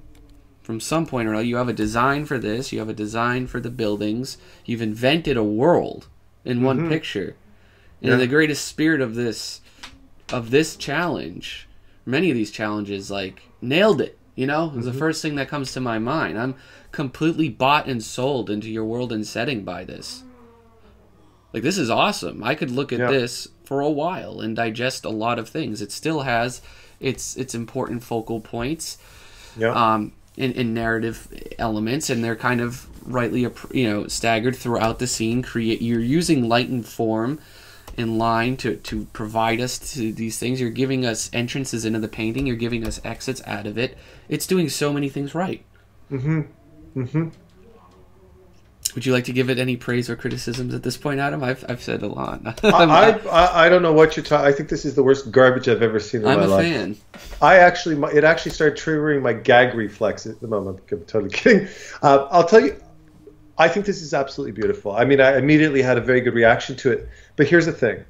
some point or another. You have a design for this. You have a design for the buildings. You've invented a world in one picture. And in the greatest spirit of this challenge, many of these challenges, nailed it. Is the first thing that comes to my mind. I'm completely bought and sold into your world and setting by this. This is awesome. I could look at this for a while and digest a lot of things. It still has its important focal points, and narrative elements, and they're kind of rightly staggered throughout the scene. You're using light and form in line to provide us to these things. You're giving us entrances into the painting. You're giving us exits out of it. It's doing so many things right. Mm-hmm. Mm-hmm. Would you like to give it any praise or criticisms at this point, Adam? I've said a lot. I don't know what you're talking. I think this is the worst garbage I've ever seen in my life. I'm a fan. It actually started triggering my gag reflex at the moment. I'm totally kidding. I'll tell you, I think this is absolutely beautiful. I mean, I immediately had a very good reaction to it. But here's the thing.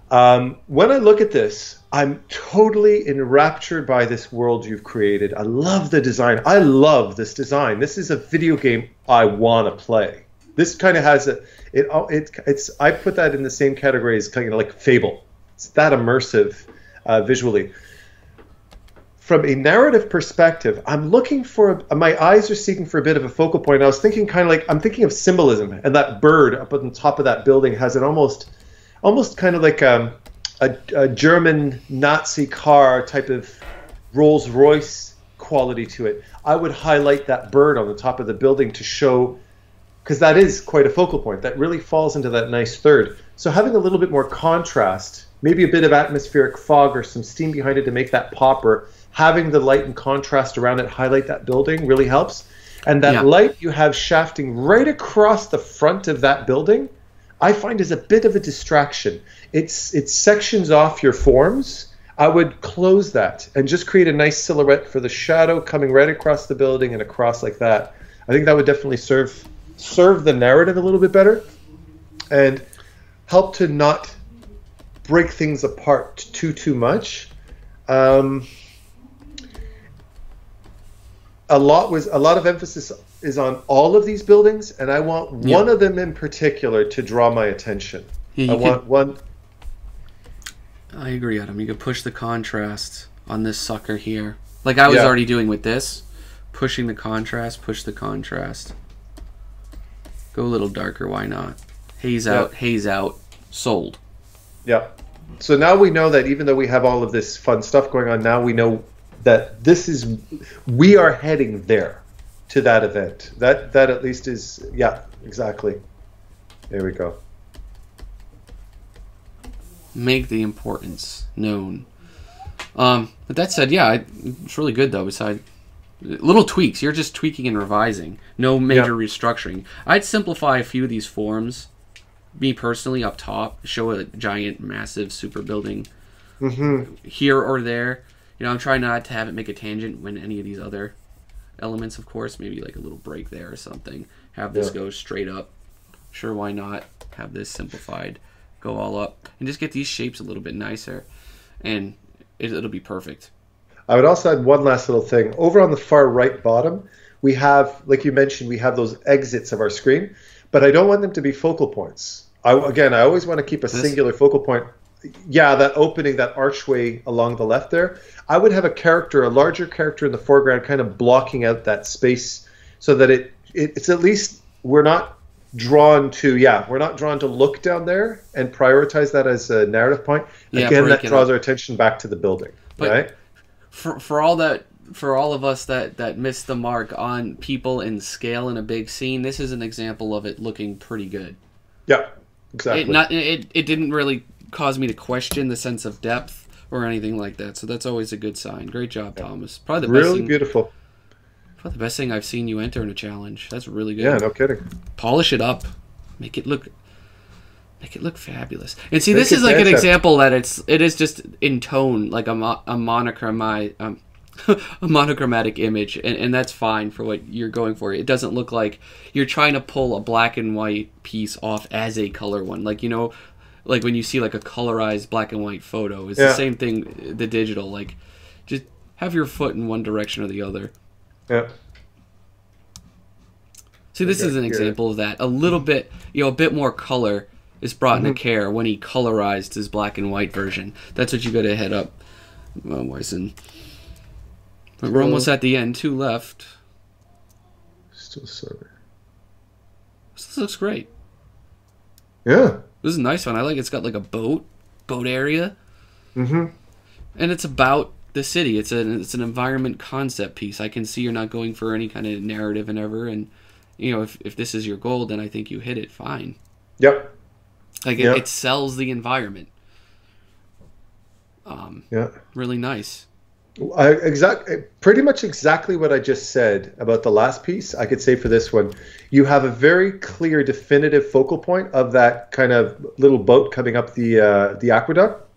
When I look at this, I'm totally enraptured by this world you've created. I love the design. I love this design. This is a video game I want to play. This kind of has I put that in the same category as kind of like Fable. It's that immersive visually. From a narrative perspective, I'm looking for, my eyes are seeking for a bit of a focal point. I was thinking I'm thinking of symbolism, and that bird up on the top of that building has an almost kind of like a German Nazi car type of Rolls Royce quality to it. I would highlight that bird on the top of the building to show, because that is quite a focal point. That really falls into that nice third. So having a little bit more contrast, maybe a bit of atmospheric fog or some steam behind it to make that pop, or having the light and contrast around it highlight that building really helps. And that light you have shafting right across the front of that building, I find is a bit of a distraction. It sections off your forms. I would close that and just create a nice silhouette for the shadow coming right across the building and across like that. I think that would definitely serve the narrative a little bit better and help to not break things apart too much. A lot of emphasis is on all of these buildings, and I want one of them in particular to draw my attention. Yeah, I agree, Adam. You could push the contrast on this sucker here. Like I was already doing with this. Pushing the contrast, push the contrast. Go a little darker, why not? Haze out, sold. Yeah. So now we know that even though we have all of this fun stuff going on, now we know that we are heading there to that event. That at least is, exactly. There we go. Make the importance known. But that said, it's really good though. Besides little tweaks, you're just tweaking and revising. No major restructuring. I'd simplify a few of these forms. Me personally, up top, show a giant, massive super building here or there. You know, I'm trying not to have it make a tangent when any of these other elements, of course, maybe like a little break there or something. Have this go straight up. Sure, why not? Have this simplified, go all up, and just get these shapes a little bit nicer, and it'll be perfect. I would also add one last little thing. Over on the far right bottom, we have, like you mentioned, we have those exits of our screen, but I don't want them to be focal points. I always want to keep a singular focal point. Yeah, that opening, that archway along the left there. I would have a larger character in the foreground, kind of blocking out that space, so that it's at least we're not drawn to look down there and prioritize that as a narrative point. Again, that draws our attention back to the building, right? For all of us that missed the mark on people and scale in a big scene, this is an example of it looking pretty good. Yeah, exactly. It didn't really cause me to question the sense of depth or anything like that, so that's always a good sign. Great job, Thomas. Probably the best really beautiful. Probably the best thing I've seen you enter in a challenge. That's really good. Yeah, no kidding. Polish it up, make it look fabulous. And see, this is like an example that it is just in tone, like a monochromatic image, and that's fine for what you're going for. It doesn't look like you're trying to pull a black and white piece off as a color one. Like, you know, like when you see like a colorized black and white photo, it's the same thing, the digital. Like, just have your foot in one direction or the other. Yeah. See, this is an example of that. A little bit, a bit more color is brought into care when he colorized his black and white version. That's what you got to head up, Morrison. But we're almost at the end. 2 left. Still 7. This looks great. Yeah. This is a nice one. I like it's got like a boat area. And it's about the city. It's an environment concept piece. I can see you're not going for any kind of narrative and ever. And, if this is your goal, then I think you hit it fine. Yep. Like it sells the environment. Yeah. Really nice. Pretty much exactly what I just said about the last piece, I could say for this one. You have a very clear, definitive focal point of that kind of little boat coming up the aqueduct.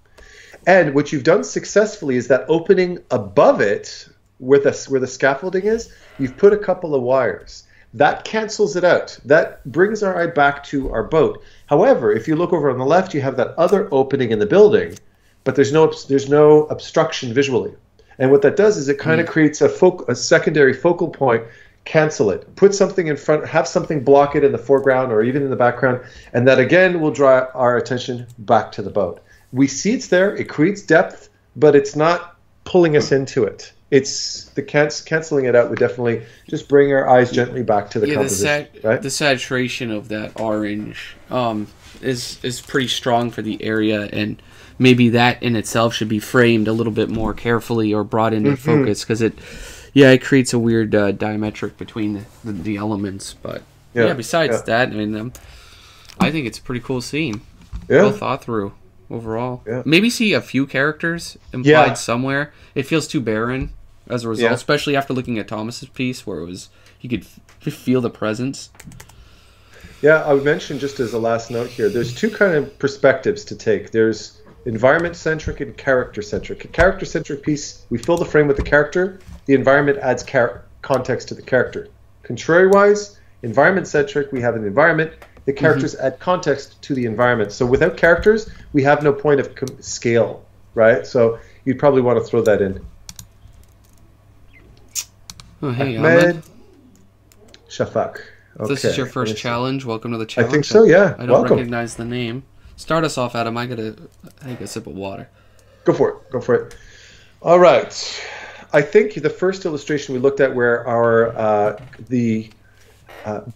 And what you've done successfully is that opening above it, where the scaffolding is, you've put a couple of wires. That cancels it out. That brings our eye back to our boat. However, if you look over on the left, you have that other opening in the building, but there's no obstruction visually. And what that does is it kind of creates a secondary focal point. Cancel it. Put something in front, have something block it in the foreground or even in the background, and that again will draw our attention back to the boat. We see it's there, it creates depth, but it's not pulling us into it. It's the canceling it out would definitely just bring our eyes gently back to the composition. Right? The saturation of that orange is pretty strong for the area, and maybe that in itself should be framed a little bit more carefully or brought into focus, because it creates a weird diametric between the elements. But besides that, I mean, I think it's a pretty cool scene. Yeah. Well thought through overall. Yeah. Maybe see a few characters implied somewhere. It feels too barren as a result, especially after looking at Thomas's piece where you could feel the presence. Yeah, I would mention just as a last note here, there's two kind of perspectives to take. There's environment-centric and character-centric. A character-centric piece, we fill the frame with the character. The environment adds context to the character. Contrary-wise, environment-centric, we have an environment. The characters add context to the environment. So without characters, we have no point of scale, right? So you'd probably want to throw that in. Oh, hey, Ahmed Shafak. Okay. This is your first challenge. Welcome to the challenge. I think so, yeah. I don't recognize the name. Start us off, Adam. I gotta take a sip of water. Go for it. All right. I think the first illustration we looked at where our the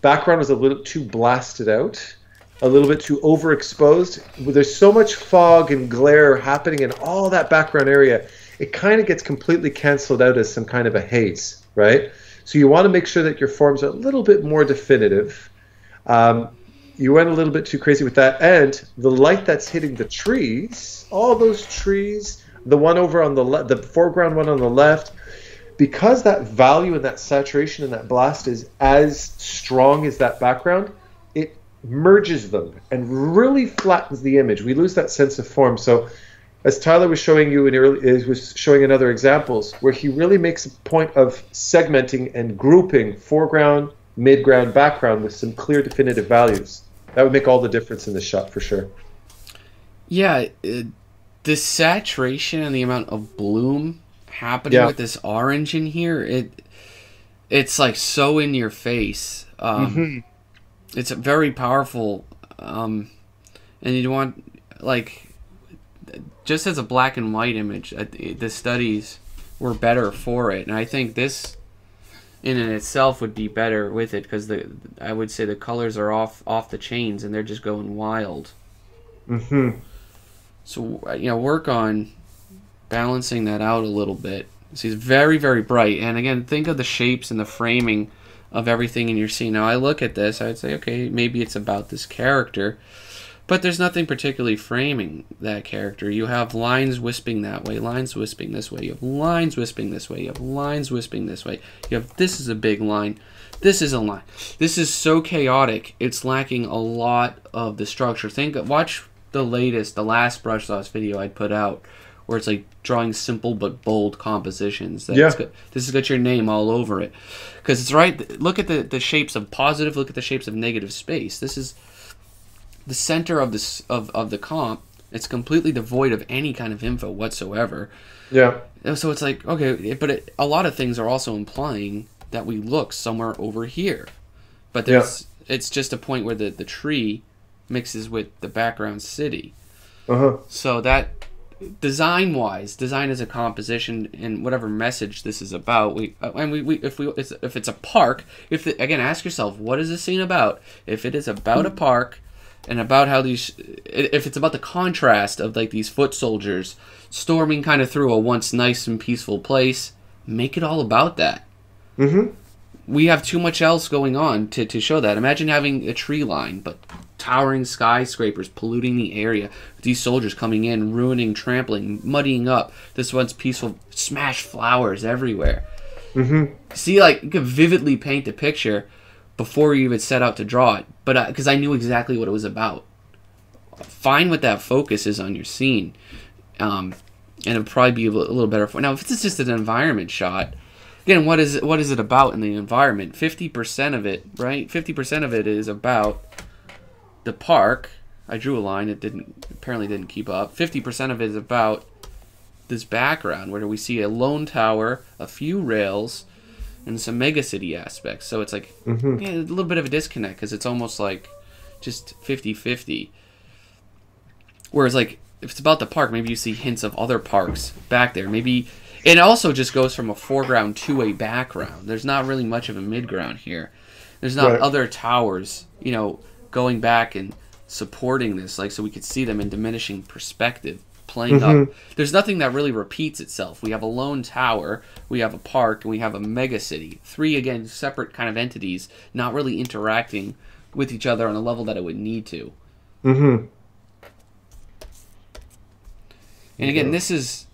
background was a little too blasted out, a little bit too overexposed. There's so much fog and glare happening in all that background area, it kind of gets completely canceled out as some kind of a haze, right? So you want to make sure that your forms are a little bit more definitive. You went a little bit too crazy with that, and the light that's hitting the trees, all those trees, the one over on the foreground one on the left, because that value and that saturation and that blast is as strong as that background, it merges them and really flattens the image. We lose that sense of form. So as Tyler was showing you was showing in other examples, where he really makes a point of segmenting and grouping foreground, midground, background with some clear definitive values. That would make all the difference in the shot for sure. Yeah, the saturation and the amount of bloom happening with this orange in here, it's like so in your face. It's very powerful, and you want, like, just as a black and white image, the studies were better for it, and I think this in and itself would be better with it, because I would say the colors are off the chains and they're just going wild. So work on balancing that out a little bit. See, it's very, very bright, and again, think of the shapes and the framing of everything in your scene. Now I look at this, I'd say, okay, maybe it's about this character, but there's nothing particularly framing that character. You have lines wisping that way, lines wisping this way, you have lines wisping this way, you have lines wisping this way, you have, this is a big line, this is a line. This is so chaotic, it's lacking a lot of the structure. Watch the last brush sauce video I put out, where it's like drawing simple but bold compositions. This has got your name all over it. Because it's right, look at the shapes of positive, look at the shapes of negative space. This is the center of the comp. It's completely devoid of any kind of info whatsoever. Yeah. So it's like, okay, but a lot of things are also implying that we look somewhere over here. But it's just a point where the tree mixes with the background city. So that design as a composition and whatever message this is about, if it's a park, again, ask yourself, what is this scene about? If it is about a park and about how if it's about the contrast of like these foot soldiers storming kind of through a once nice and peaceful place, make it all about that. We have too much else going on to show that. Imagine having a tree line, but towering skyscrapers polluting the area. These soldiers coming in, ruining, trampling, muddying up this once peaceful, smashed flowers everywhere. Mm-hmm. See, like, you could vividly paint the picture before you even set out to draw it, but because I knew exactly what it was about. Find what that focus is on your scene, and it'll probably be a little better. Now, if it's just an environment shot, again, what is it about in the environment? 50% of it, right? 50% of it is about the park. I drew a line; it apparently didn't keep up. 50% of it is about this background where we see a lone tower, a few rails, and some megacity aspects. So it's like a little bit of a disconnect because it's almost like just 50-50. Whereas, like, if it's about the park, maybe you see hints of other parks back there. Maybe it also just goes from a foreground to a background. There's not really much of a midground here. There's not other towers, going back and supporting this, like, so we could see them in diminishing perspective, playing up. There's nothing that really repeats itself. We have a lone tower, we have a park, and we have a megacity. 3, again, separate kind of entities, not really interacting with each other on a level that it would need to. Mm-hmm. And again, this is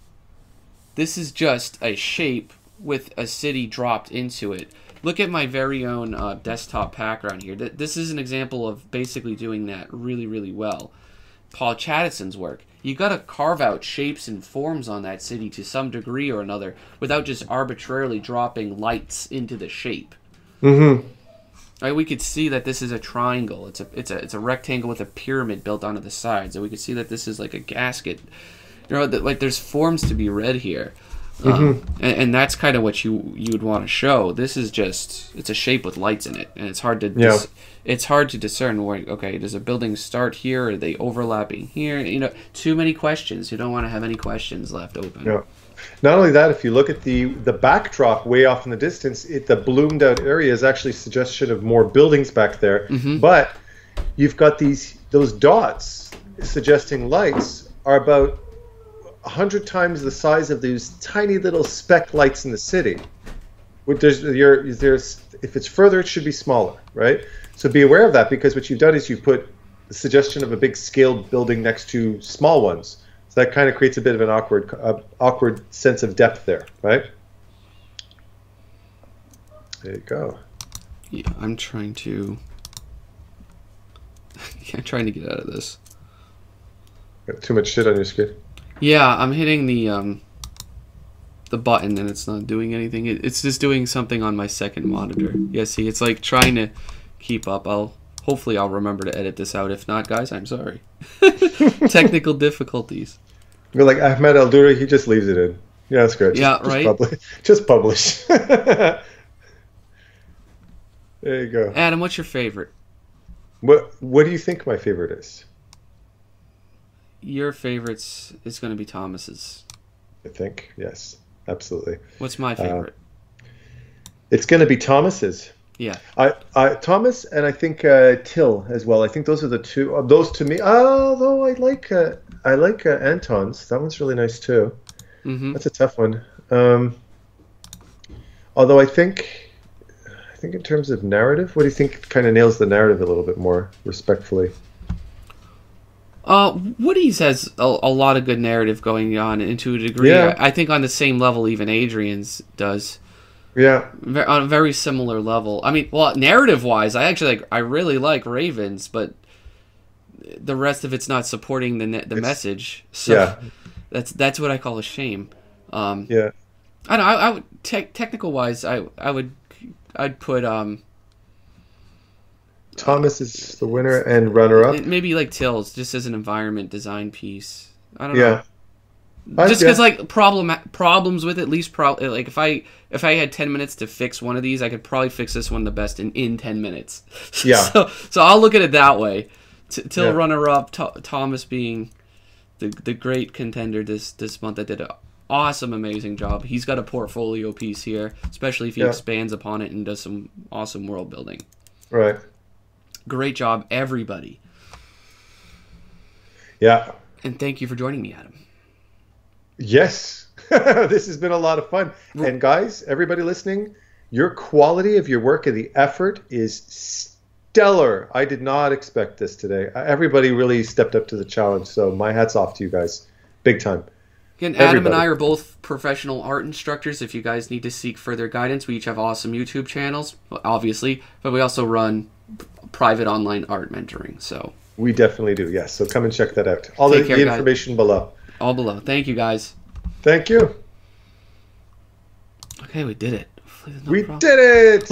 just a shape with a city dropped into it. Look at my very own desktop background here. This is an example of basically doing that really, really well. Paul Chattison's work. You got to carve out shapes and forms on that city to some degree or another without just arbitrarily dropping lights into the shape. Mm-hmm. Right, we could see that this is a triangle. It's a rectangle with a pyramid built onto the sides. And we could see that this is like a gasket. Like, there's forms to be read here, and that's kind of what you would want to show. This is just, it's a shape with lights in it, and it's hard to discern where, okay, does a building start here? Are they overlapping here? Too many questions. You don't want to have any questions left open. Yeah. Not only that, if you look at the backdrop way off in the distance, the bloomed out area is actually suggestion of more buildings back there. But you've got those dots suggesting lights are about 100 times the size of these tiny little speck lights in the city. If it's further, it should be smaller, right? So be aware of that, because what you've done is you've put the suggestion of a big scaled building next to small ones. So that kind of creates a bit of an awkward sense of depth there, right? There you go. Yeah, I'm trying to get out of this. Got too much shit on your screen. Yeah, I'm hitting the button and it's not doing anything. It's just doing something on my second monitor. Yeah, see, it's like trying to keep up. Hopefully I'll remember to edit this out. If not, guys, I'm sorry. Technical difficulties. We're like Ahmed Al-Duri, he just leaves it in. Yeah, that's good. Right? Just publish. There you go. Adam, what's your favorite? What do you think my favorite is? Your favorite is going to be Thomas's. I think, yes, absolutely. What's my favorite? It's going to be Thomas's. Yeah. Thomas, and I think Till as well. I think those are the two. Those to me. Although I like Anton's. That one's really nice too. That's a tough one. Although I think in terms of narrative, what do you think kind of nails the narrative a little bit more respectfully? Woody's has a lot of good narrative going on, and to a degree, yeah. I think on the same level even Adrian's does. Yeah. On a very similar level. I mean, well, narrative-wise, I really like Ravens, but the rest of it's not supporting the message. So yeah. That's what I call a shame. Yeah. I don't know, I would technical-wise, I'd put Thomas is the winner and runner-up. Maybe like Till's, just as an environment design piece. I don't know. Just because like problems with it, like if I had 10 minutes to fix one of these, I could probably fix this one the best in 10 minutes. Yeah. so I'll look at it that way. Till runner-up, Thomas being the great contender this month that did an awesome, amazing job. He's got a portfolio piece here, especially if he expands upon it and does some awesome world building. Right. Great job, everybody. Yeah. And thank you for joining me, Adam. Yes. This has been a lot of fun. And guys, everybody listening, your quality of your work and the effort is stellar. I did not expect this today. Everybody really stepped up to the challenge, so my hat's off to you guys. Big time. Again, Adam and I are both professional art instructors. If you guys need to seek further guidance, we each have awesome YouTube channels, obviously, but we also run private online art mentoring. So we definitely do, yes. So come and check that out. All the information below. All below. Thank you, guys. Thank you. Okay, we did it. We did it!